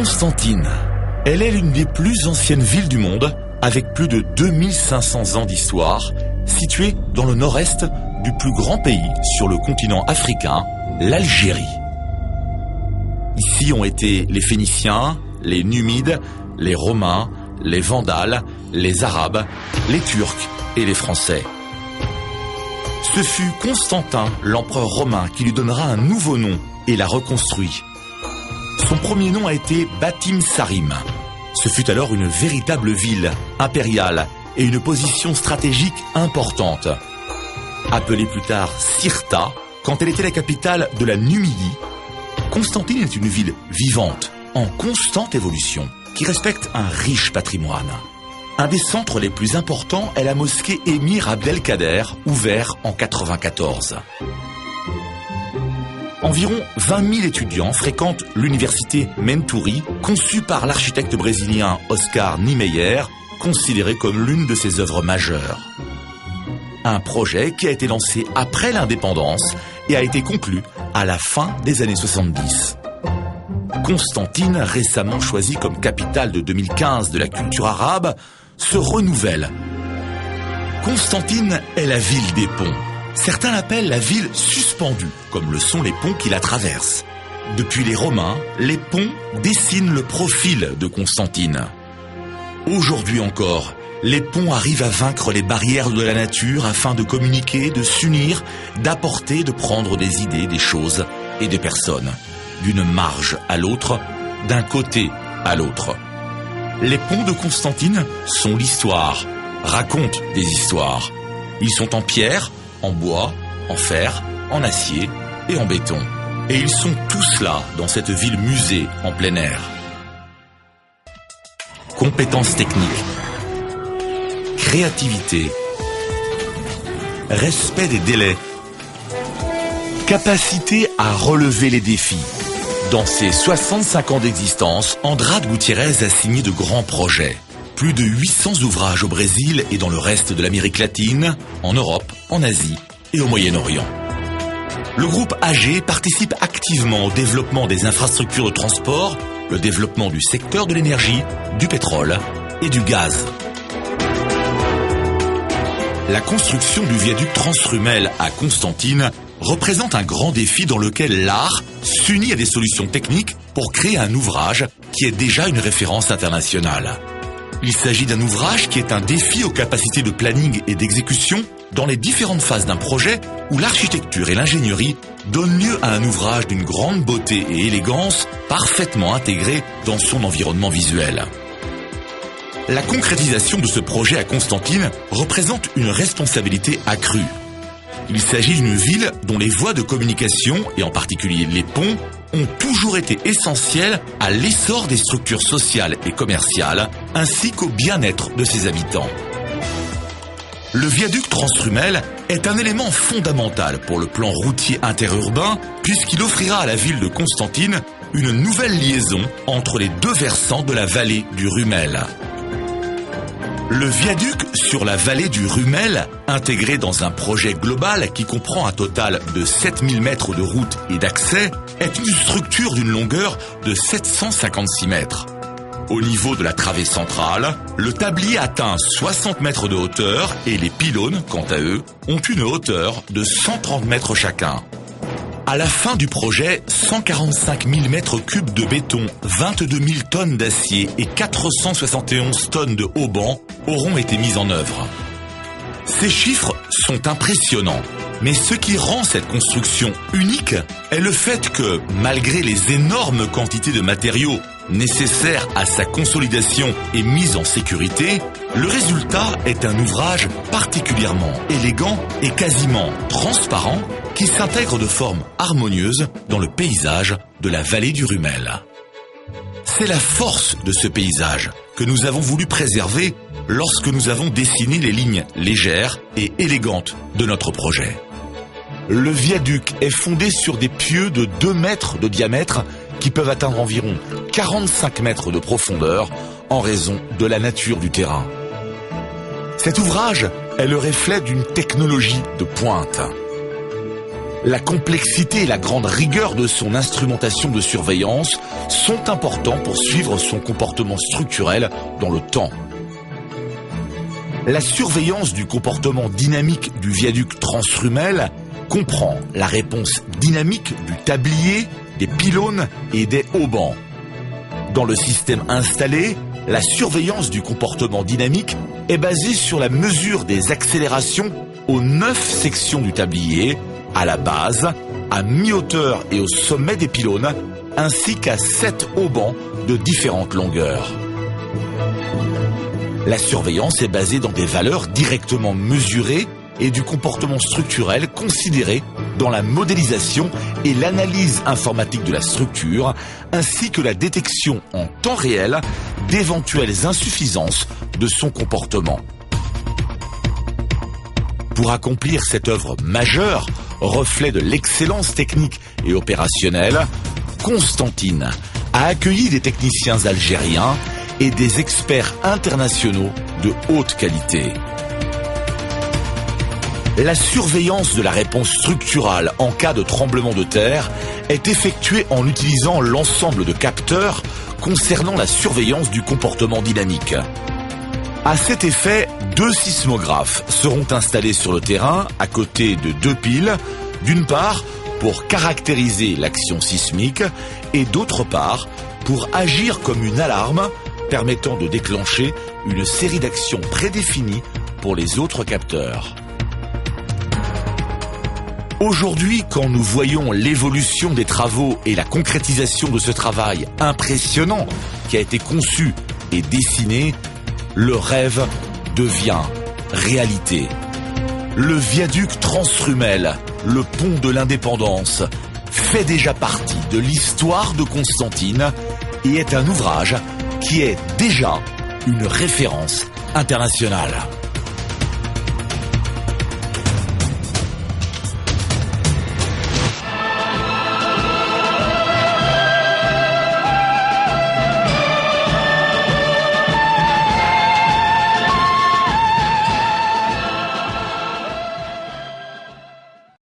Constantine. Elle est l'une des plus anciennes villes du monde, avec plus de 2500 ans d'histoire, située dans le nord-est du plus grand pays sur le continent africain, l'Algérie. Ici ont été les Phéniciens, les Numides, les Romains, les Vandales, les Arabes, les Turcs et les Français. Ce fut Constantin, l'empereur romain, qui lui donnera un nouveau nom et la reconstruit. Son premier nom a été Batim Sarim. Ce fut alors une véritable ville impériale et une position stratégique importante. Appelée plus tard Cirta, quand elle était la capitale de la Numidie, Constantine est une ville vivante, en constante évolution, qui respecte un riche patrimoine. Un des centres les plus importants est la mosquée Émir Abdelkader, ouverte en 1994. Environ 20 000 étudiants fréquentent l'université Mentouri, conçue par l'architecte brésilien Oscar Niemeyer, considérée comme l'une de ses œuvres majeures. Un projet qui a été lancé après l'indépendance et a été conclu à la fin des années 70. Constantine, récemment choisie comme capitale de 2015 de la culture arabe, se renouvelle. Constantine est la ville des ponts. Certains l'appellent la ville suspendue, comme le sont les ponts qui la traversent. Depuis les Romains, les ponts dessinent le profil de Constantine. Aujourd'hui encore, les ponts arrivent à vaincre les barrières de la nature afin de communiquer, de s'unir, d'apporter, de prendre des idées, des choses et des personnes, d'une marge à l'autre, d'un côté à l'autre. Les ponts de Constantine sont l'histoire, racontent des histoires. Ils sont en pierre, en bois, en fer, en acier et en béton. Et ils sont tous là dans cette ville musée en plein air. Compétences techniques, créativité, respect des délais, capacité à relever les défis. Dans ses 65 ans d'existence, Andrade Gutiérrez a signé de grands projets. Plus de 800 ouvrages au Brésil et dans le reste de l'Amérique latine, en Europe, en Asie et au Moyen-Orient. Le groupe AG participe activement au développement des infrastructures de transport, le développement du secteur de l'énergie, du pétrole et du gaz. La construction du viaduc Transrumel à Constantine représente un grand défi dans lequel l'art s'unit à des solutions techniques pour créer un ouvrage qui est déjà une référence internationale. Il s'agit d'un ouvrage qui est un défi aux capacités de planning et d'exécution dans les différentes phases d'un projet où l'architecture et l'ingénierie donnent lieu à un ouvrage d'une grande beauté et élégance parfaitement intégré dans son environnement visuel. La concrétisation de ce projet à Constantine représente une responsabilité accrue. Il s'agit d'une ville dont les voies de communication, et en particulier les ponts, ont toujours été essentielles à l'essor des structures sociales et commerciales, ainsi qu'au bien-être de ses habitants. Le viaduc Transrumel est un élément fondamental pour le plan routier interurbain, puisqu'il offrira à la ville de Constantine une nouvelle liaison entre les deux versants de la vallée du Rumel. Le viaduc sur la vallée du Rumel, intégré dans un projet global qui comprend un total de 7000 mètres de route et d'accès, est une structure d'une longueur de 756 mètres. Au niveau de la travée centrale, le tablier atteint 60 mètres de hauteur et les pylônes, quant à eux, ont une hauteur de 130 mètres chacun. À la fin du projet, 145 000 mètres cubes de béton, 22 000 tonnes d'acier et 471 tonnes de haubans auront été mis en œuvre. Ces chiffres sont impressionnants, mais ce qui rend cette construction unique est le fait que, malgré les énormes quantités de matériaux nécessaires à sa consolidation et mise en sécurité, le résultat est un ouvrage particulièrement élégant et quasiment transparent qui s'intègre de forme harmonieuse dans le paysage de la vallée du Rumel. C'est la force de ce paysage que nous avons voulu préserver lorsque nous avons dessiné les lignes légères et élégantes de notre projet. Le viaduc est fondé sur des pieux de 2 mètres de diamètre qui peuvent atteindre environ 45 mètres de profondeur en raison de la nature du terrain. Cet ouvrage est le reflet d'une technologie de pointe. La complexité et la grande rigueur de son instrumentation de surveillance sont importants pour suivre son comportement structurel dans le temps. La surveillance du comportement dynamique du viaduc Transrumel comprend la réponse dynamique du tablier, des pylônes et des haubans. Dans le système installé, la surveillance du comportement dynamique est basée sur la mesure des accélérations aux 9 sections du tablier, à la base, à mi-hauteur et au sommet des pylônes, ainsi qu'à 7 haubans de différentes longueurs. La surveillance est basée dans des valeurs directement mesurées et du comportement structurel considéré dans la modélisation et l'analyse informatique de la structure, ainsi que la détection en temps réel d'éventuelles insuffisances de son comportement. Pour accomplir cette œuvre majeure, reflet de l'excellence technique et opérationnelle, Constantine a accueilli des techniciens algériens et des experts internationaux de haute qualité. La surveillance de la réponse structurale en cas de tremblement de terre est effectuée en utilisant l'ensemble de capteurs concernant la surveillance du comportement dynamique. À cet effet, 2 sismographes seront installés sur le terrain à côté de 2 piles, d'une part pour caractériser l'action sismique et d'autre part pour agir comme une alarme permettant de déclencher une série d'actions prédéfinies pour les autres capteurs. Aujourd'hui, quand nous voyons l'évolution des travaux et la concrétisation de ce travail impressionnant qui a été conçu et dessiné, le rêve devient réalité. Le viaduc Transrumel, le pont de l'Indépendance, fait déjà partie de l'histoire de Constantine et est un ouvrage qui est déjà une référence internationale.